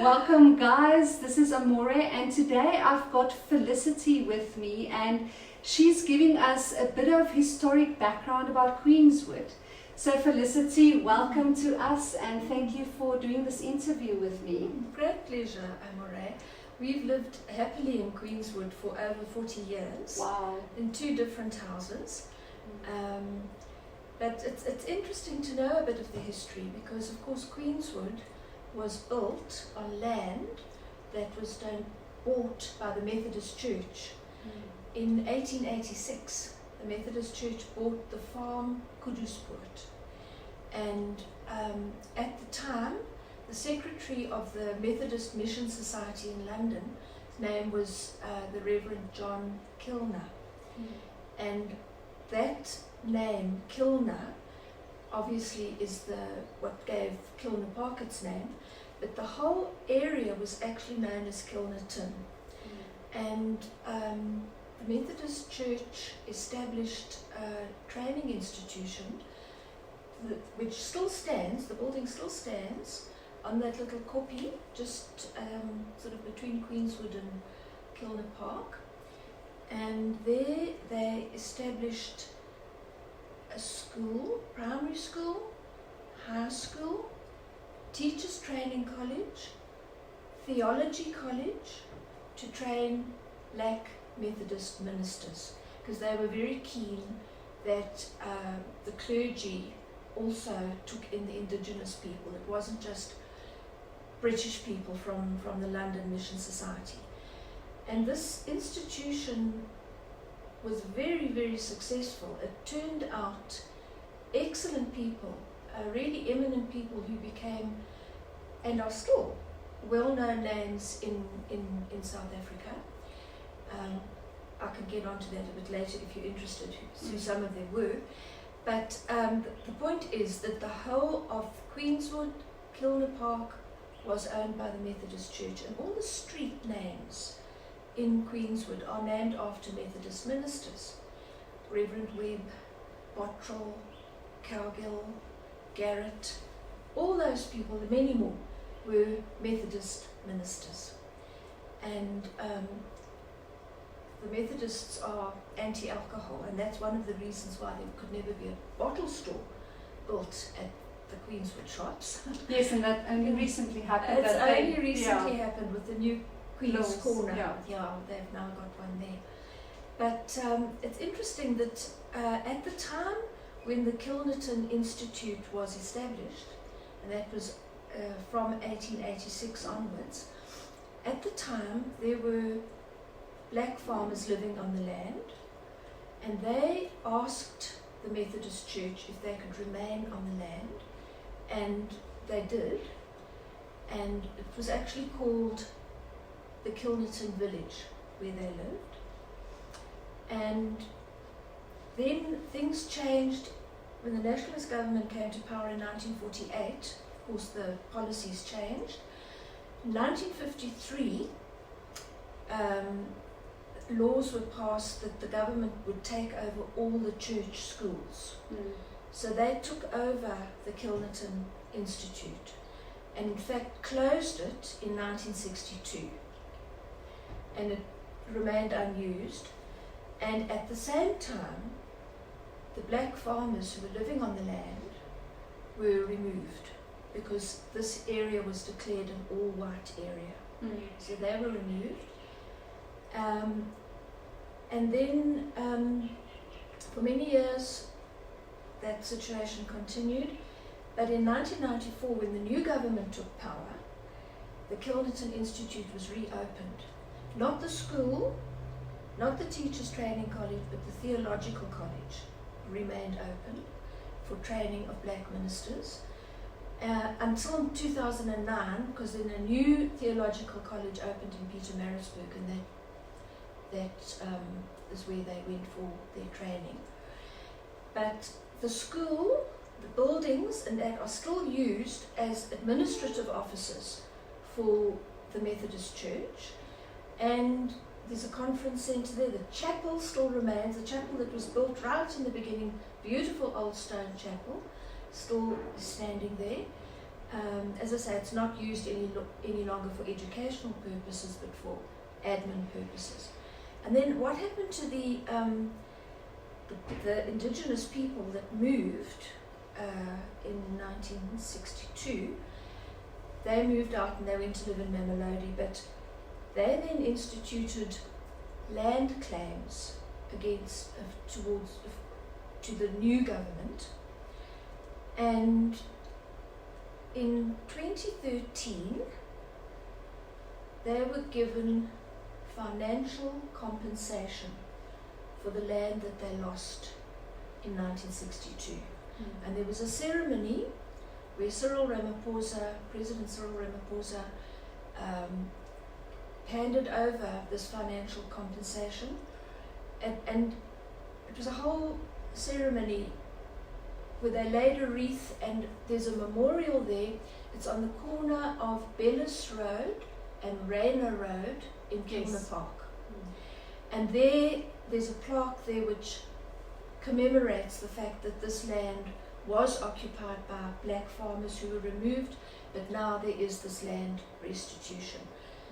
Welcome guys, this is Amore and today I've got Felicity with me and she's giving us a bit of historic background about Queenswood. So Felicity, welcome to us and thank you for doing this interview with me. Great pleasure, Amore. We've lived happily in Queenswood for over 40 years. Wow. In 2 different houses. But it's interesting to know a bit of the history because of course Queenswood was built on land that was bought by the Methodist Church. In 1886, the Methodist Church bought the farm Kuduspoort. And at the time, the secretary of the Methodist Mission Society in London, his name was the Reverend John Kilner. And that name, Kilner, obviously is what gave Kilner Park its name, but the whole area was actually known as Kilnerton. And the Methodist Church established a training institution which still stands, the building still stands on that little kopje, just sort of between Queenswood and Kilner Park. And there they established a school, primary school, high school, teachers training college, theology college to train black Methodist ministers because they were very keen that the clergy also took in the indigenous people. It wasn't just British people from the London Mission Society. And this institution was very, very successful. It turned out excellent people, really eminent people who became, and are still, well-known names in South Africa. I can get onto that a bit later if you're interested who some of them were. But the point is that the whole of Queenswood, Kilner Park, was owned by the Methodist Church, and all the street names in Queenswood are named after Methodist ministers. Reverend Webb, Bottrell, Cowgill, Garrett, all those people, and many more, were Methodist ministers. And the Methodists are anti-alcohol, and that's one of the reasons why there could never be a bottle store built at the Queenswood shops. Yes, and that only recently happened. It's only recently happened with the new Queen's Corner. Yeah, they've now got one there. But it's interesting that at the time when the Kilnerton Institute was established, and that was from 1886 onwards, at the time there were black farmers living on the land, and they asked the Methodist Church if they could remain on the land, and they did. And it was actually called the Kilnerton village where they lived. And then things changed when the nationalist government came to power in 1948. Of course, the policies changed. In 1953, laws were passed that the government would take over all the church schools. So they took over the Kilnerton Institute and in fact closed it in 1962. And it remained unused. And at the same time, the black farmers who were living on the land were removed because this area was declared an all-white area. So they were removed. And then for many years that situation continued. But in 1994, when the new government took power, the Kilnerton Institute was reopened. Not the school, not the teachers training college, but the theological college remained open for training of black ministers until 2009, because then a new theological college opened in Pienaar, and that is where they went for their training. But the school, the buildings, and that are still used as administrative offices for the Methodist Church. And there's a conference centre there. The chapel still remains, the chapel that was built right in the beginning, beautiful old stone chapel, still standing there. As I say, it's not used any longer for educational purposes, but for admin purposes. And then what happened to the indigenous people that moved in 1962? They moved out and they went to live in Mamelodi, but they then instituted land claims against to the new government, and in 2013 they were given financial compensation for the land that they lost in 1962. And there was a ceremony where President Cyril Ramaphosa handed over this financial compensation, and it was a whole ceremony where they laid a wreath, and there's a memorial there. It's on the corner of Bellis Road and Rainer Road in Kilner Park. And there's a plaque there which commemorates the fact that this land was occupied by black farmers who were removed, but now there is this land restitution.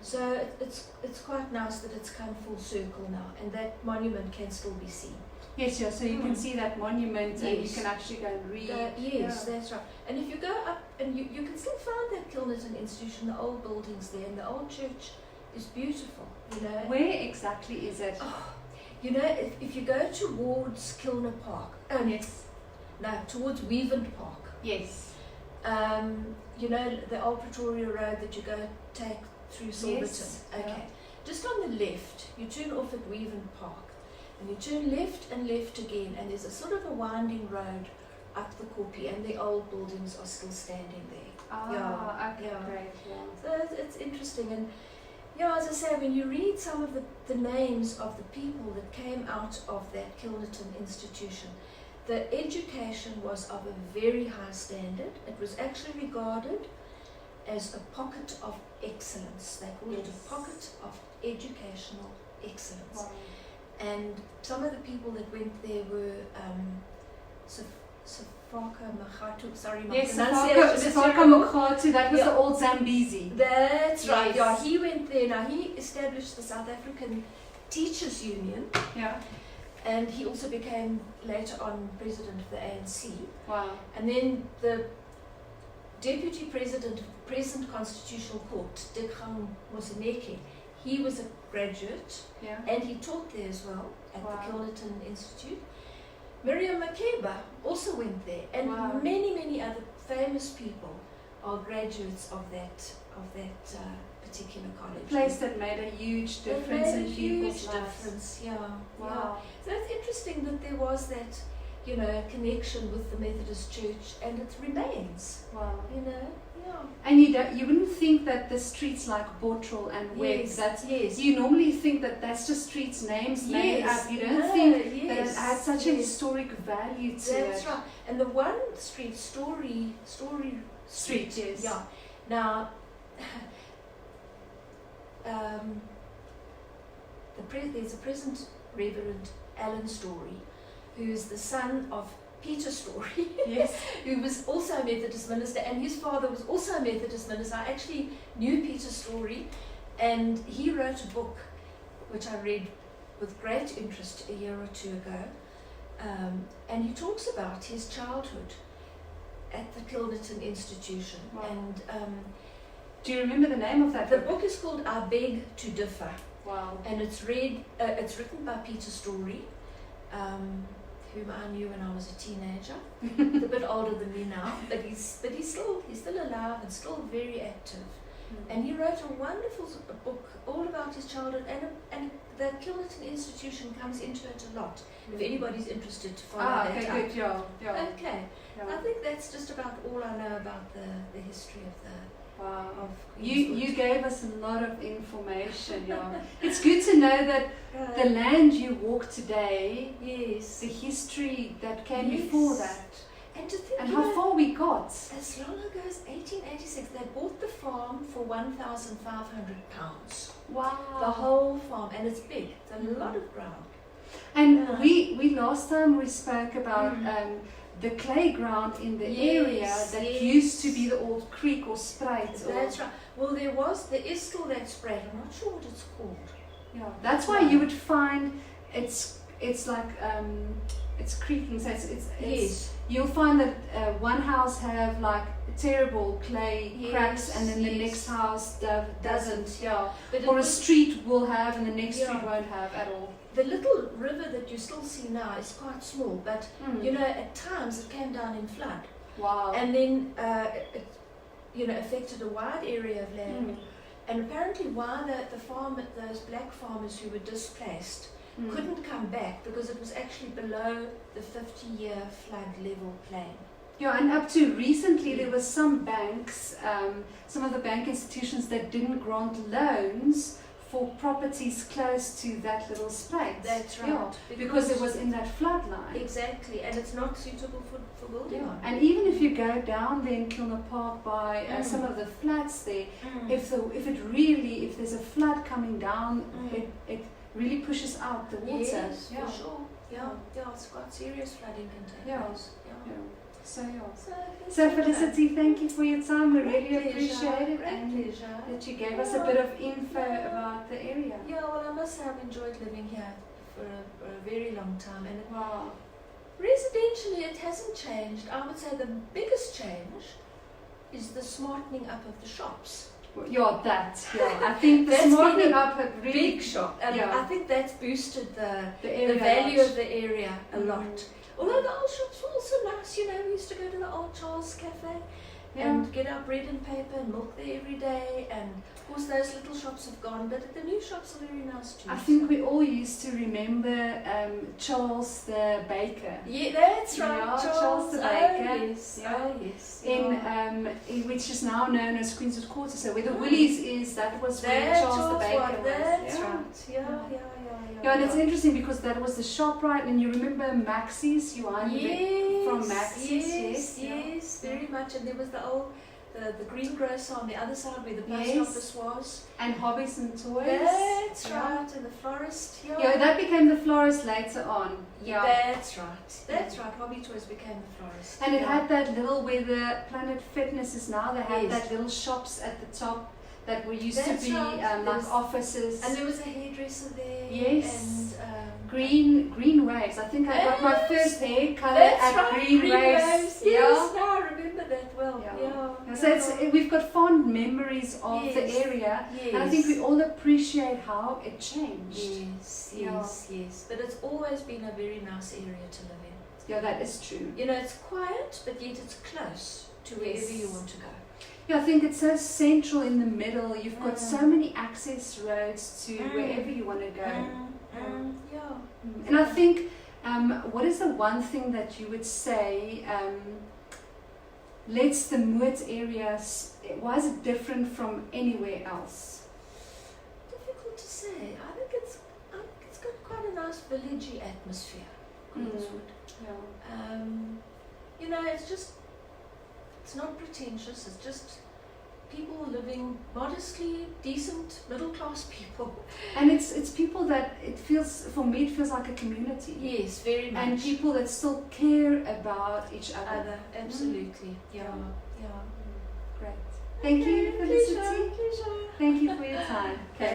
So it's quite nice that it's come full circle now, and that monument can still be seen. Yes, yeah, so you can see that monument, and you can actually go and read. That's right. And if you go up, and you can still find that Kilnerton Institute, the old buildings there, and the old church is beautiful, you know. Where exactly is it? Oh, you know, if you go towards Kilner Park, towards Weavent Park. Yes. You know, the Ende-Pretoria road that you take through Silverton. Yes. Okay. Yeah. Just on the left, you turn off at Weavent Park, and you turn left and left again, and there's a sort of a winding road up the Koppie, and the old buildings are still standing there. Okay, great. Yeah. So it's interesting, and as I say, when you read some of the names of the people that came out of that Kilnerton institution, the education was of a very high standard. It was actually regarded as a pocket of excellence. They called it a pocket of educational excellence. Wow. And some of the people that went there were Safaka Makhatu, sorry, my pronunciation is Safaka terrible. Makhatu, that was the old Zambezi. That's right, Yes. he went there. Now, he established the South African Teachers Union. Yeah. And he also became later on president of the ANC. Wow. And then the deputy president of the present Constitutional Court, Dikgang Moseneke, he was a graduate, and he taught there as well at the Kilnerton Institute. Miriam Makeba also went there, and many other famous people are graduates of that particular college. A place that made a huge difference in people's lives. Wow. So it's interesting that there was that, connection with the Methodist Church, and it remains. Wow. Yeah. And you wouldn't think that the streets like Bottrell and Webb, you normally think that that's just streets names made up. You don't think that it had such a historic value to it. That's right. And the one street, Story Street. Yes. Yeah. Now, there's a present Reverend Alan Story, who is the son of Peter Story, who was also a Methodist minister, and his father was also a Methodist minister. I actually knew Peter Story, and he wrote a book which I read with great interest a year or two ago, and he talks about his childhood at the Kilnerton Institution. Wow. And do you remember the name of that book? The book is called I Beg to Differ. Wow. And it's written by Peter Story, whom I knew when I was a teenager. He's a bit older than me now, but he's still alive and still very active. And he wrote a wonderful book all about his childhood, and the Kilnerton Institution comes into it a lot. If anybody's interested to follow that okay, up. good, yeah. Okay, I think that's just about all I know about the history of the. Wow. Of you gave us a lot of information. It's good to know that the land you walk today, the history that came before that, and to think, and how far we got. As long ago as 1886, they bought the farm for £1,500. Wow. The whole farm, and it's big. It's a lot of ground. And we last time we spoke about the clay ground in the Yes, area that yes. used to be the old creek or spruit. That's right. Well, there is still that spruit. I'm not sure what it's called. Yeah, that's why you would find it's like it's creaking. So it's Yes. you'll find that one house have like terrible clay Yes, cracks, and then the yes. next house doesn't. Yeah, But it or a was, street will have, and the next Yeah. street won't have at all. the little river that you still see now is quite small, but Mm. you know, at times it came down in flood, Wow. and then it, you know, affected a wide area of land. Mm. And apparently, why those black farmers who were displaced Mm. couldn't come back, because it was actually below the 50-year flood level plain. Yeah, and up to recently there was some banks, some of the bank institutions that didn't grant loans for properties close to that little spruit. That's right. Yeah, because it was in that flood line. Exactly, and it's not suitable for building Yeah. on. And even if you go down there in Kilner Park by Mm. some of the flats there, Mm. if there's a flood coming down, Mm. it really pushes out the water. Yes, Yeah. for sure. Yeah, it's got serious flooding can take Yeah. place. Yeah. So yeah. So, So Felicity, thank you for your time. We really Great appreciate it, pleasure, and great pleasure. that you gave us a bit of info about the area. Yeah, well, I must say I've enjoyed living here for a very long time, and Wow. residentially it hasn't changed. I would say the biggest change is the smartening up of the shops. Yeah, I think the That's smartening been a up have really Big shop, and Yeah. I think that's boosted the the area value much. of the area a lot. Although the old shops were also nice, you know, we used to go to the old Charles Cafe and get our bread and paper and milk there every day, and of course those little shops have gone, but the new shops are very nice too. I think we all used to remember Charles the baker. Yeah, that's right. Yeah, Charles the oh, baker. yes. Yeah. Oh, yes. In which is now known as Queenswood Quarter. So where the Woolies is, that was where That's Charles the baker was. That's Yeah. right. Yeah. Yeah, and it's interesting because that was the shop, right? And you remember Maxie's, you are Yes, from Maxie's, yes, yes, very much. And there was the greengrocer on the other side where the post Yes. office was. and Hobbies and Toys. That's Yeah. right, and the florist. Yeah, that became the florist later on. Yeah. That's right. Hobby Toys became the florist. And it had that little, where the Planet Fitness is now, they had Yes. that little shops at the top that were used That's to be right. like There's- offices. And there was a hairdresser there. Yes. And Green Waves. I think I got my Yes. first hair colour that's at right. Green Waves. Waves. Yeah. Yes, no, I remember that well. Yeah. Yeah. So we've got fond memories of the Yes. area, Yes. and I think we all appreciate how it changed. Yes. But it's always been a very nice area to live in. Yeah, that is true. You know, it's quiet, but yet it's close to wherever Yes. you want to go. Yeah, I think it's so central in the middle. You've got so Mm. many access roads to wherever you want to go. Yeah. And I think, what is the one thing that you would say lets the Moot area, why is it different from anywhere else? Difficult to say. I think it's got quite a nice villagey atmosphere, Queenswood. Yeah. You know, it's not pretentious. It's just people living modestly, decent, middle-class people. And it's people that for me it feels like a community. Yes, very much. And people that still care about each other. Absolutely. Yeah. Great. Thank you, Felicity. Pleasure. Thank you for your time. Okay.